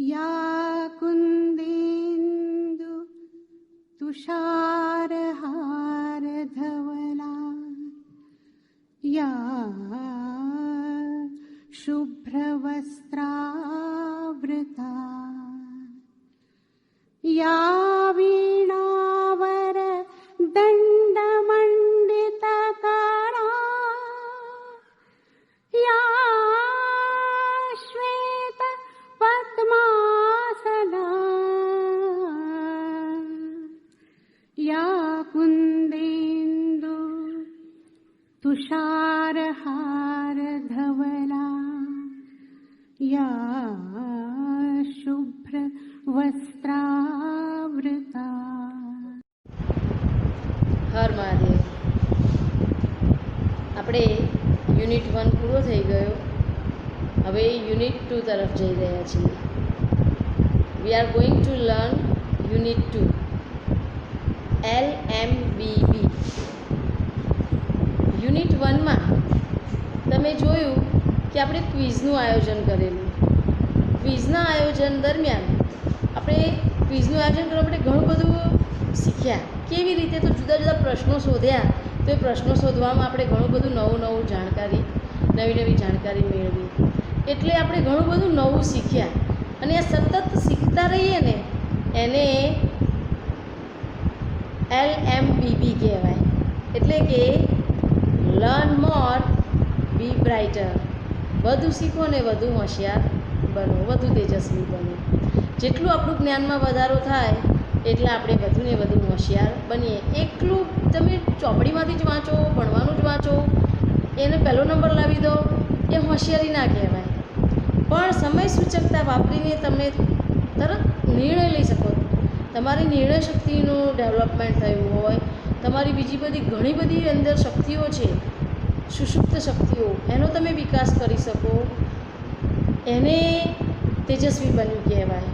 या कुन्देन्दु तुषारहारधवला या शुभ्रवस्त्रावृता या वीणावर दण्डमण्डितकरा या श्वेत पद्मासना या कुन्देन्दु तुषारहारधवला या शुभ्रवस्त्रावृता। હર મહાદેવ. આપણે યુનિટ 1 પૂરો થઈ ગયો. હવે યુનિટ 2 તરફ જઈ રહ્યા છીએ. We are going to learn unit 2 LMBB. Unit 1માં તમે જોયું કે આપણે ક્વિઝનું આયોજન કરેલું. ક્વિઝના આયોજન દરમિયાન આપણે ક્વિઝનું આયોજન કરવા માટે ઘણું બધું શીખ્યા. કેવી રીતે? તો જુદા જુદા પ્રશ્નો શોધ્યા. તો એ પ્રશ્નો શોધવામાં આપણે ઘણું બધું નવી જાણકારી મેળવી. એટલે આપણે ઘણું બધું નવું શીખ્યા. અને આ સતત શીખતા રહીએ ને એને LMBB કહેવાય. એટલે કે લર્ન મોર બી બ્રાઇટર. વધુ શીખો ને વધુ હોશિયાર બનો, વધુ તેજસ્વી બનો. જેટલું આપણું જ્ઞાનમાં વધારો થાય એટલે આપણે વધુ ને વધુ હોશિયાર બનીએ. એકલું તમે ચોપડીમાંથી જ વાંચો, ભણવાનું જ વાંચો, એને પહેલો નંબર લાવી દો, એ હોશિયારી ના કહેવાય. પણ સમય સૂચકતા વાપરીને તમે તરત નિર્ણય લઈ શકો. તમારી નિર્ણય શક્તિનું ડેવલપમેન્ટ થયું હોય, તમારી બીજી બધી ઘણી બધી અંદર શક્તિઓ છે, સુષુપ્ત શક્તિઓ, એનો તમે વિકાસ કરી શકો. એને તેજસ્વી બન્યું કહેવાય.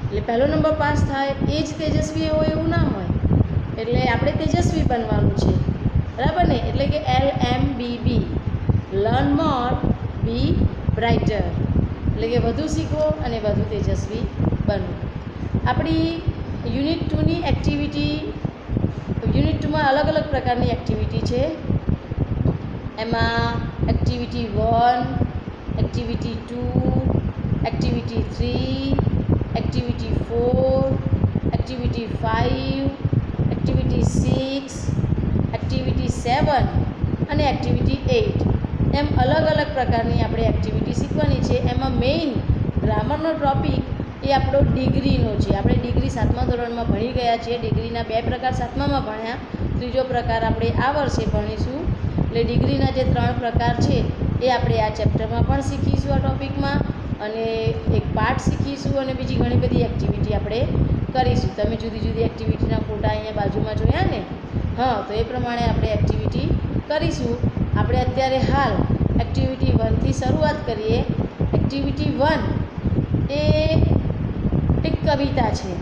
એટલે પહેલો નંબર પાસ થાય એ જ તેજસ્વી હોય એવું ના હોય. એટલે આપણે તેજસ્વી બનવાનું છે, બરાબર ને? એટલે કે LMBB, લર્ન મોર બી બ્રાઇટર. એટલે કે વધુ શીખો અને વધુ તેજસ્વી બનો. આપણી યુનિટ 2ની એક્ટિવિટી, યુનિટ 2માં અલગ અલગ પ્રકારની એક્ટિવિટી છે. એમાં activity 1, activity 2, activity 3, activity 4, activity 5, activity 6, activity 7 અને એક્ટિવિટી 8 એમ અલગ અલગ પ્રકારની આપણે એક્ટિવિટી શીખવાની છે. એમાં મેઇન ગ્રામરનો ટોપિક એ આપણો ડિગ્રીનો છે. આપણે ડિગ્રી 7મા ધોરણમાં ભણી ગયા છીએ. ડિગ્રીના 2 પ્રકાર 7મામાં ભણ્યા. ત્રીજો પ્રકાર આપણે આ વર્ષે ભણીશું. એટલે ડિગ્રીના જે 3 પ્રકાર છે એ આપણે આ ચેપ્ટરમાં પણ શીખીશું, આ ટૉપિકમાં. અને એક પાઠ શીખીશું અને બીજી ઘણી બધી એક્ટિવિટી આપણે કરીશું. તમે જુદી જુદી એક્ટિવિટીના ફોટા અહીંયા બાજુમાં જોયા ને? હા, તો એ પ્રમાણે આપણે એક્ટિવિટી કરીશું. આપણે અત્યારે હાલ એક્ટિવિટી 1થી શરૂઆત કરીએ. એક્ટિવિટી 1 એ એક કવિતા છે.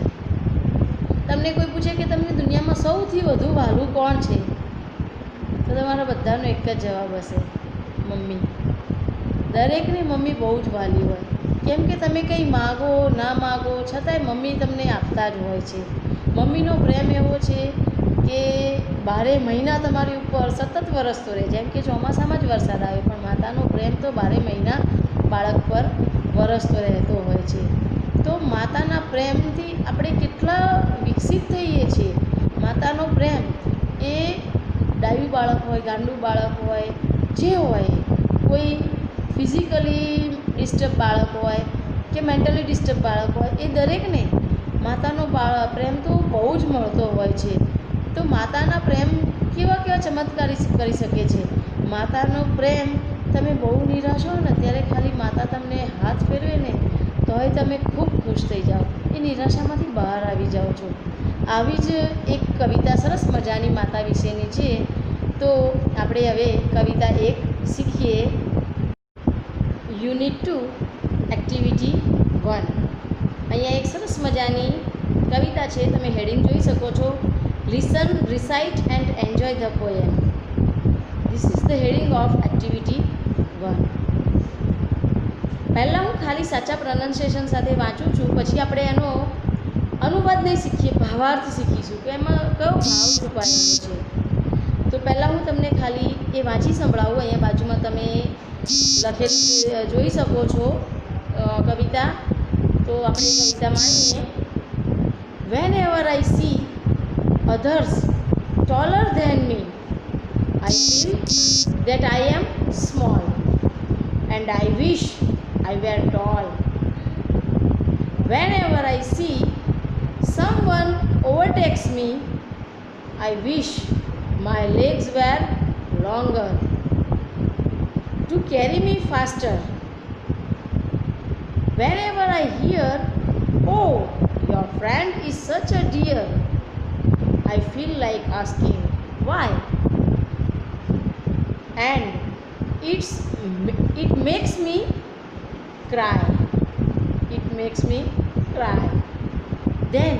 તમને કોઈ પૂછે કે તમને દુનિયામાં સૌથી વધુ વહાલું કોણ છે, તો તમારા બધાનો એક જ જવાબ હશે, મમ્મી. દરેકની મમ્મી બહુ જ વહાલી હોય. કેમ કે તમે કંઈ માગો ના માગો છતાંય મમ્મી તમને આપતા જ હોય છે. મમ્મીનો પ્રેમ એવો છે કે 12 મહિના તમારી ઉપર સતત વરસતો રહે. જેમ કે ચોમાસામાં જ વરસાદ આવે, પણ માતાનો પ્રેમ તો 12 મહિના બાળક પર વરસતો રહેતો હોય છે. તો માતાના પ્રેમથી આપણે કેટલા વિકસિત થઈએ છીએ. માતાનો પ્રેમ એ ડાયું બાળક હોય, ગાંડું બાળક હોય, જે હોય, કોઈ ફિઝિકલી ડિસ્ટર્બ બાળક હોય કે મેન્ટલી ડિસ્ટર્બ બાળક હોય, એ દરેકને માતાનો પ્રેમ તો બહુ જ મળતો હોય છે. તો માતાના પ્રેમ કેવા કેવા ચમત્કારી કરી શકે છે. માતાનો પ્રેમ, તમે બહુ નિરાશ હો ને ત્યારે ખાલી માતા તમને હાથ ફેરવે ને તોય તમે ખૂબ ખુશ થઈ જાઓ. એ નિરાશામાંથી બહાર આવી જાઓ છો. આવી જ એક કવિતા સરસ મજાની માતા વિશેની છે. તો આપણે હવે કવિતા 1 શીખીએ. Unit 2 activity 1. અહીંયા એક સરસ મજાની કવિતા છે. તમે હેડિંગ જોઈ શકો છો. Listen, recite and enjoy the poem. This is the heading of activity 1. પહેલાં હું ખાલી સાચા પ્રોનાઉન્સિએશન સાથે વાંચું છું, પછી આપણે એનો અનુવાદ નહીં શીખીએ, ભાવાર્થ શીખીશું કે એમાં કયો ભાવ છુપાયેલો છે. તો પહેલાં હું તમને ખાલી એ વાંચી સંભળાવું. અહીંયા બાજુમાં તમે લખેલી જોઈ શકો છો કવિતા. તો આપણે કવિતા માણીએ. Van ever I C others taller than me, I feel that I am small and I wish I were tall. Whenever I see someone overtakes me, I wish my legs were longer to carry me faster. Whenever I hear, "Oh, your friend is such a dear," I feel like asking why, and it makes me cry. It makes me cry. Then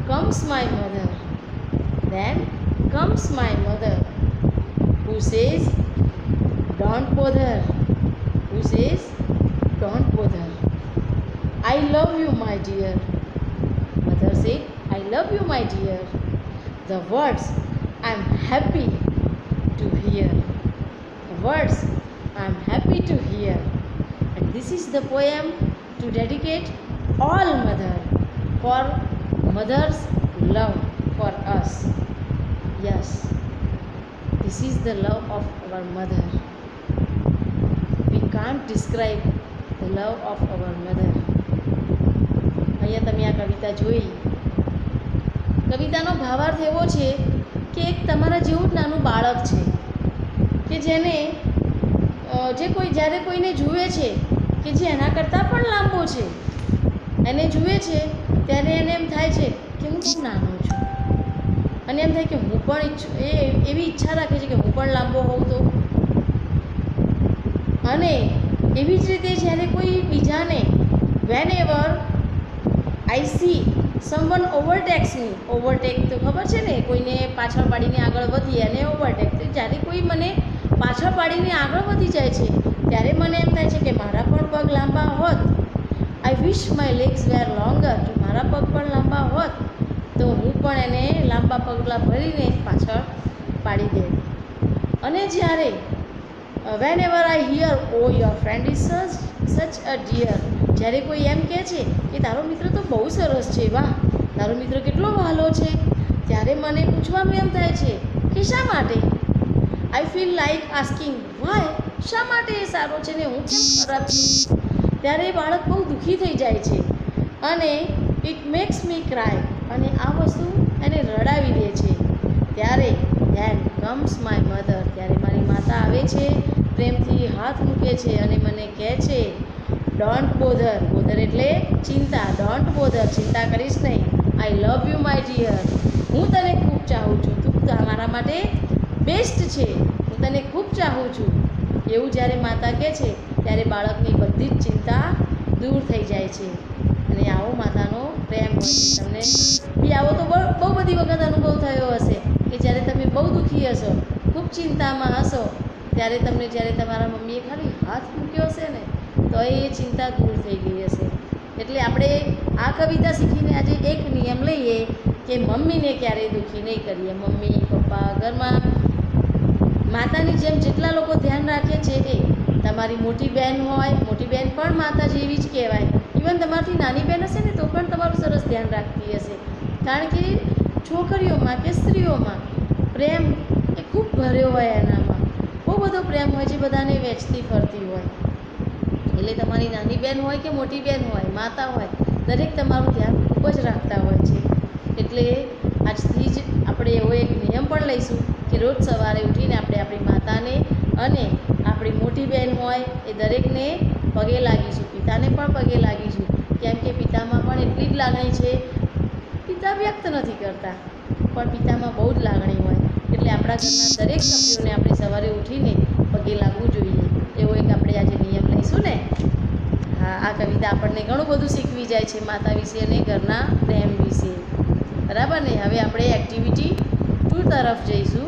comes my mother. Then comes my mother, who says, "Don't bother." Who says, "Don't bother. I love you, my dear." Mother said, "I love you, my dear." The words I'm happy to hear. The words I'm happy to hear. And this is the poem to dedicate all mother for mother's love for us. Yes, this is the love of our mother. We can't describe the love of our mother. અહીંયા તમે આ કવિતા જોઈ. કવિતાનો ભાવાર્થ એવો છે કે એક તમારા જેવું જ નાનું બાળક છે કે જેને જ્યારે કોઈને જુએ છે કે જે એના કરતાં પણ લાંબો છે, એને જુએ છે ત્યારે એને એમ થાય છે કે હું ખૂબ નાનો છું, અને એમ થાય કે હું પણ એવી ઈચ્છા રાખે છે કે હું પણ લાંબો હોઉં તો. અને એવી જ રીતે જ્યારે કોઈ બીજાને van ever I C someone ઓવરટેક્સ me, overtake તો ખબર છે ને, કોઈને પાછળ પાડીને આગળ વધીએ અને ઓવરટેક. તો જ્યારે કોઈ મને પાછળ પાડીને આગળ વધી જાય છે ત્યારે મને એમ થાય છે કે મારા પણ પગ લાંબા હોત. આઈ વિશ માય લેગ્સ વેર લોંગર. જો મારા પગ પણ લાંબા હોત તો હું પણ એને લાંબા પગલાં ભરીને પાછળ પાડી દે. અને જ્યારે whenever I hear, "oh your friend is such a dear." જ્યારે કોઈ એમ કહે છે કે તારો મિત્ર તો બહુ સરસ છે, વાહ, તારો મિત્ર કેટલો વહાલો છે, ત્યારે મને પૂછવાનું એમ થાય છે કે શા માટે. I feel like asking why. શા માટે એ સારો છે ને હું કેમ ખરાબ છું. ત્યારે એ બાળક બહુ દુઃખી થઈ જાય છે અને ઇટ મેક્સ મી ક્રાય. અને આ વસ્તુ એને રડાવી દે છે. ત્યારે ધેન કમ્સ માય મધર. ત્યારે મારી માતા આવે છે, પ્રેમથી હાથ મૂકે છે અને મને કહે છે, "ડોન્ટ બોધર." બોધર એટલે ચિંતા. "Don't bother." ચિંતા કરીશ નહીં. આઈ લવ યુ, માય ડિયર. હું તને ખૂબ ચાહું છું, તું મારા માટે બેસ્ટ છે, હું તને ખૂબ ચાહું છું. એવું જ્યારે માતા કહે છે ત્યારે બાળકની બધી જ ચિંતા દૂર થઈ જાય છે. અને આવો માતાનો પ્રેમ હોય છે. તમને બી આવો તો બહુ બધી વખત અનુભવ થયો હશે કે જ્યારે તમે બહુ દુઃખી હશો, ખૂબ ચિંતામાં હશો, ત્યારે તમને જ્યારે તમારા મમ્મીએ ખાલી હાથ મૂક્યો હશે ને તો એ ચિંતા દૂર થઈ ગઈ હશે. એટલે આપણે આ કવિતા શીખીને આજે એક નિયમ લઈએ કે મમ્મીને ક્યારેય દુઃખી નહીં કરીએ. મમ્મી, પપ્પા, ઘરમાં માતાની જેમ જેટલા લોકો ધ્યાન રાખે છે એ તમારી મોટી બહેન હોય, મોટી બહેન પણ માતા જેવી જ કહેવાય. ઇવન તમારાથી નાની બહેન હશે ને તો પણ તમારું સરસ ધ્યાન રાખતી હશે. કારણ કે છોકરીઓમાં કે સ્ત્રીઓમાં પ્રેમ એ ખૂબ ભર્યો હોય, એનામાં બહુ બધો પ્રેમ હોય જે બધાને વેચતી ફરતી હોય. એટલે તમારી નાની બહેન હોય કે મોટી બહેન હોય, માતા હોય, દરેક તમારું ધ્યાન ખૂબ જ રાખતા હોય છે. એટલે આજથી જ આપણે એવો એક નિયમ પણ લઈશું કે રોજ સવારે ઉઠીને આપણે આપણી માતાને અને આપણી મોટી બહેન હોય એ દરેકને પગે લાગીશું, પિતાને પણ પગે લાગીશું. કેમ કે પિતામાં પણ એટલી જ લાગણી છે. પિતા વ્યક્ત નથી કરતા પણ પિતામાં બહુ જ લાગણી હોય. એટલે આપણા ઘરના દરેક સભ્યોને આપણે સવારે ઉઠીને પગે લાગવું જોઈએ. એવો એક આપણે આજે નિયમ લઈશું ને. હા, આ કવિતા આપણને ઘણું બધું શીખવી જાય છે માતા વિશે અને ઘરના પ્રેમ વિશે. બરાબર ને. હવે આપણે એક્ટિવિટી 2 તરફ જઈશું.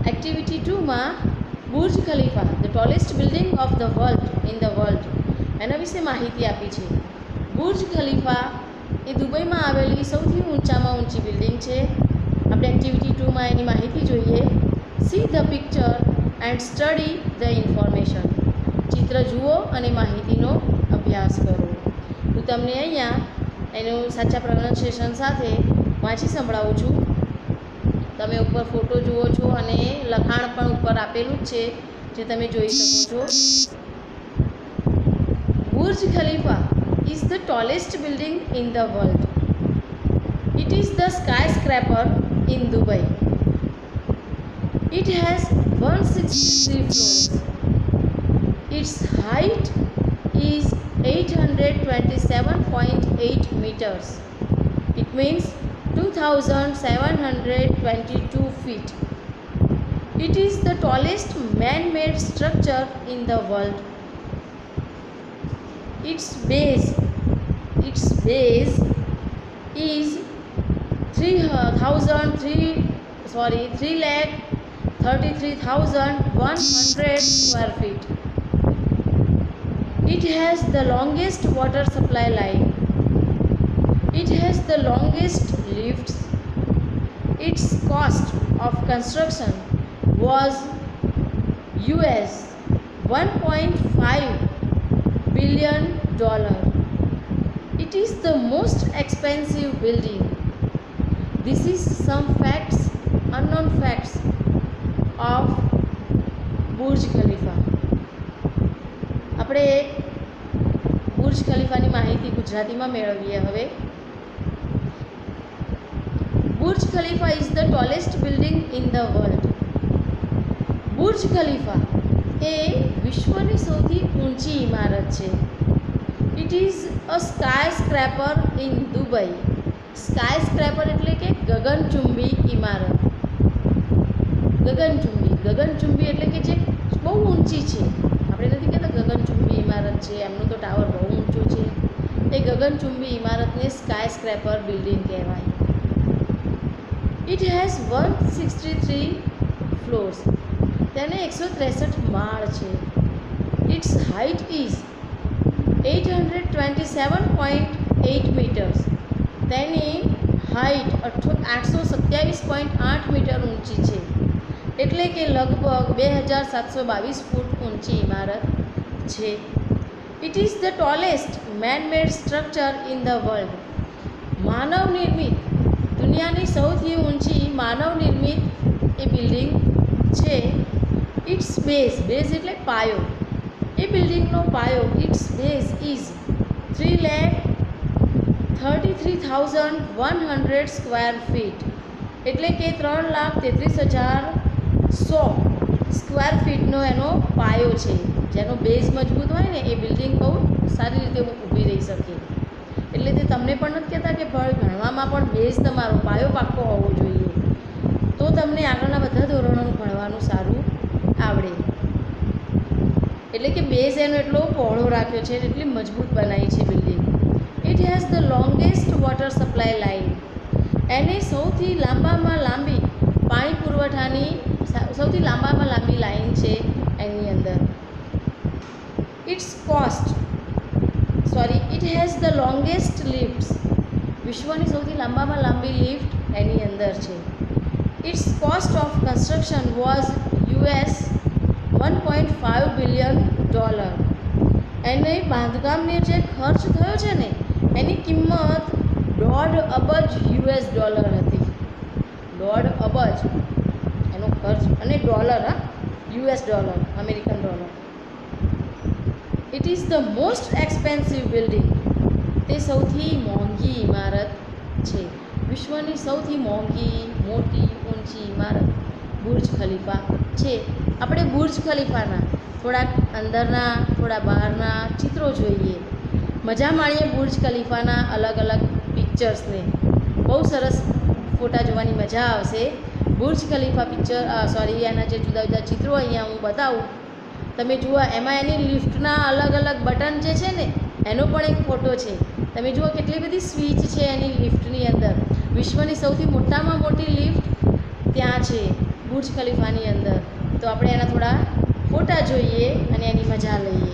એક્ટિવિટી 2 માં Burj Khalifa the tallest building of the world in the world, એના વિશે માહિતી આપી છે. બુર્જ ખલીફા એ દુબઈમાં આવેલી સૌથી ઊંચામાં ઊંચી બિલ્ડિંગ છે. આપણે એક્ટિવિટી 2માં એની માહિતી જોઈએ. See the picture and study the information. ચિત્ર જુઓ અને માહિતીનો અભ્યાસ કરો. હું તમને અહીંયા એનું સાચા પ્રોનાઉન્સિએશન સાથે વાંચી સંભળાવું છું. તમે ઉપર ફોટો જુઓ છો અને લખાણ પણ ઉપર આપેલું જ છે, જે તમે જોઈ શકો છો. Burj Khalifa is the tallest building in the world. It is the skyscraper in Dubai. It has 163 floors. Its height is 827.8 meters. It means 2722 feet. It is the tallest man-made structure in the world. Its base is 333,100 square feet. It has the longest water supply line. It has the longest lifts. Its cost of construction was US $1.5 billion. It is the most expensive building. This is some facts, unknown facts of Burj Khalifa. આપણે Burj ખલીફાની માહિતી ગુજરાતીમાં મેળવીએ હવે. Burj Khalifa is the tallest building in the world. Burj Khalifa એ વિશ્વની સૌથી ઊંચી ઇમારત છે. It is a skyscraper in Dubai. Skyscraper એટલે કે ગગનચુંબી ઇમારત. ગગનચુંબી એટલે કે જે બહુ ઊંચી છે. આપણે નથી કહેતા ગગનચુંબી ઇમારત છે, એમનું તો ટાવર બહુ ઊંચું છે. એ ગગનચુંબી ઇમારતને સ્કાય સ્ક્રેપર બિલ્ડિંગ કહેવાય. It has 163 floors. તેને 163 માળ છે. Its height is 827.8 metres. તેની હાઇટ 827.8 મીટર ઊંચી છે, એટલે કે લગભગ 2722 ફૂટ ઊંચી ઇમારત છે. It is the tallest man-made structure in the world. માનવ નિર્મિત, દુનિયાની સૌથી ઊંચી માનવ નિર્મિત એ બિલ્ડિંગ છે. ઇટ્સ બેઝ એટલે પાયો. એ બિલ્ડિંગનો પાયો its base is 333,100 square feet, એટલે કે 3,33,100 સ્ક્વેર ફીટનો એનો પાયો છે. જેનો બેઝ મજબૂત હોય ને એ બિલ્ડિંગ બહુ સારી રીતે ઊભી રહી શકે. એટલે તે તમને પણ નથી કહેતા કે ભણવામાં પણ બેઝ તમારો પાયો પાક્કો હોવો જોઈએ, તો તમને આગળના બધા ધોરણોનું ભણવાનું સારું આવડે. એટલે કે બેઝ એનો એટલો પહોળો રાખ્યો છે, એટલી મજબૂત બનાવી છે building. It has the longest water supply line. એને સૌથી લાંબામાં લાંબી પાણી પુરવઠાની સૌથી લાંબામાં લાંબી લાઇન છે એની અંદર. It has the longest lifts. વિશ્વની સૌથી લાંબામાં લાંબી લિફ્ટ એની અંદર છે. Its cost of construction was US $1.5 billion. એને બાંધકામને જે ખર્ચ થયો છે ને એની કિંમત $1.5 અબજ હતી. $1.5 અબજ એનો ખર્ચ, અને dollar, US dollar, American dollar. It is the most expensive building. તે સૌથી મોંઘી ઇમારત છે. વિશ્વની સૌથી મોંઘી, મોટી, ઊંચી ઇમારત બુર્જ ખલીફા છે. આપણે બુર્જ ખલીફાના થોડાક અંદરના, થોડા બહારના ચિત્રો જોઈએ. મજા માણીએ બુર્જ ખલીફાના અલગ અલગ પિક્ચર્સને. બહુ સરસ ફોટા જોવાની મજા આવશે. બુર્જ ખલીફા એના જે જુદા જુદા ચિત્રો અહીંયા હું બતાવું, તમે જુઓ. એમાં એની લિફ્ટના અલગ અલગ બટન જે છે ને એનો પણ એક ફોટો છે. તમે જુઓ કેટલી બધી સ્વિચ છે એની લિફ્ટની અંદર. વિશ્વની સૌથી મોટામાં મોટી લિફ્ટ ત્યાં છે બુર્જ ખલીફાની અંદર. તો આપણે એના થોડા ફોટા જોઈએ અને એની મજા લઈએ.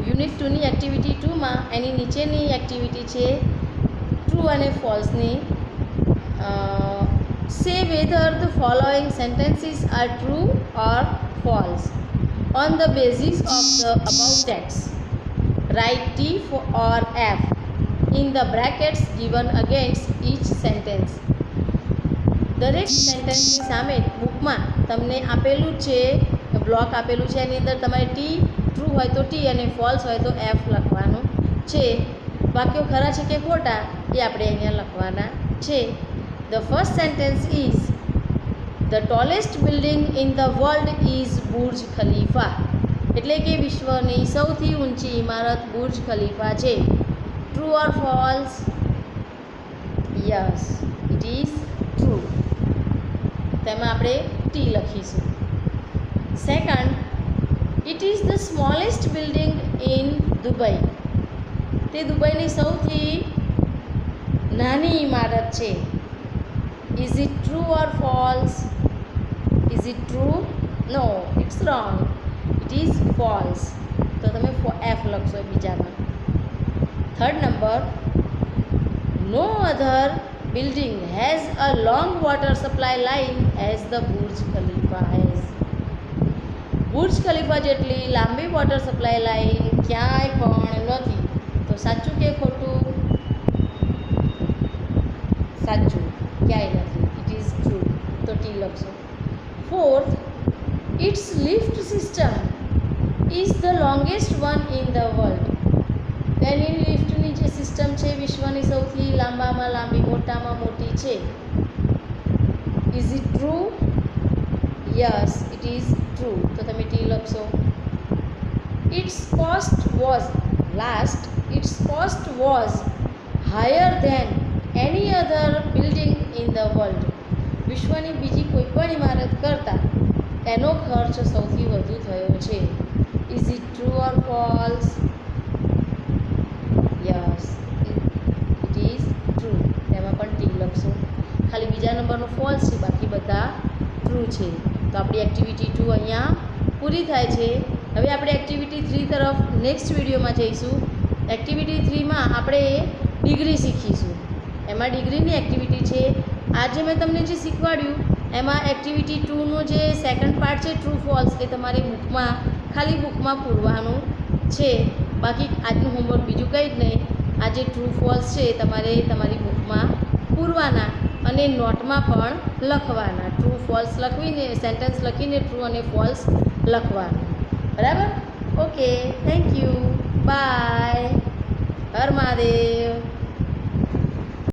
યુનિટ 2ની એક્ટિવિટી 2માં એની નીચેની એક્ટિવિટી છે ટ્રુ અને ફોલ્સની. Say whether the following sentences are true or false on the basis of the above text. Write T or F in the brackets given against each sentence. દરેક સેન્ટેન્સની સામે બુકમાં તમને આપેલું છે, બ્લોક આપેલું છે, એની અંદર તમારે ટી ટ્રુ હોય તો ટી અને ફોલ્સ હોય તો એફ લખવાનું છે. વાક્યો ખરા છે કે ખોટા એ આપણે અહીંયા લખવાના છે. The first sentence is the tallest building in the world is Burj Khalifa. એટલે કે વિશ્વની સૌથી ઊંચી ઇમારત બુર્જ ખલીફા છે. True or false? Yes, it is true. તેમાં આપણે ટી લખીશું. Second, it is the smallest building in Dubai. તે દુબઈની સૌથી નાની ઇમારત છે. Is it true or false? Is it true? No, it's wrong. It is false. તો તમે એફ લખશો બીજામાં. Third number, no other building has a long water supply line as the Burj Khalifa has. Burj Khalifa જેટલી લાંબી water supply line ક્યાંય પણ નથી. તો સાચું કે ખોટું? સાચું, ક્યાંય નથી. It is true. તો ટી લખશો. Fourth, its lift system is the longest one in the world. તેની લિફ્ટની જે સિસ્ટમ છે વિશ્વની સૌથી લાંબામાં લાંબી, મોટામાં મોટી છે. Is it true? Yes, it is true. તો તમે ટી લખશો. Its cost was higher than any other building in the world. વિશ્વની બીજી કોઈ પણ ઇમારત કરતાં એનો ખર્ચ સૌથી વધુ થયો છે. Is it true or false? Yes, it is true. તેમાં પણ ટી લખશો. ખાલી બીજા નંબરનો ફોલ્સ છે, બાકી બધા ટ્રુ છે. તો આપણી એક્ટિવિટી 2 અહીંયા પૂરી થાય છે. હવે આપણે એક્ટિવિટી 3 તરફ નેક્સ્ટ વિડીયોમાં જઈશું. એક્ટિવિટી 3માં આપણે ડિગ્રી શીખીશું. એમાં ડિગ્રીની એક્ટિવિટી છે. આજે મેં તમને જે શીખવાડ્યું એમાં એક્ટિવિટી 2નો જે સેકન્ડ પાર્ટ છે ટ્રુ ફોલ્સ, એ તમારે ખાલી બુકમાં પૂરવાનું છે. બાકી આજનું હોમવર્ક બીજું કંઈ જ નહીં. આ જે ટ્રુ ફોલ્સ છે તમારે તમારી બુકમાં પૂરવાના અને નોટમાં પણ લખવાના. ટ્રુ ફોલ્સ લખીને સેન્ટેન્સ લખીને ટ્રુ અને ફોલ્સ લખવાનું. બરાબર? Okay, thank you, bye. Har Mahadev.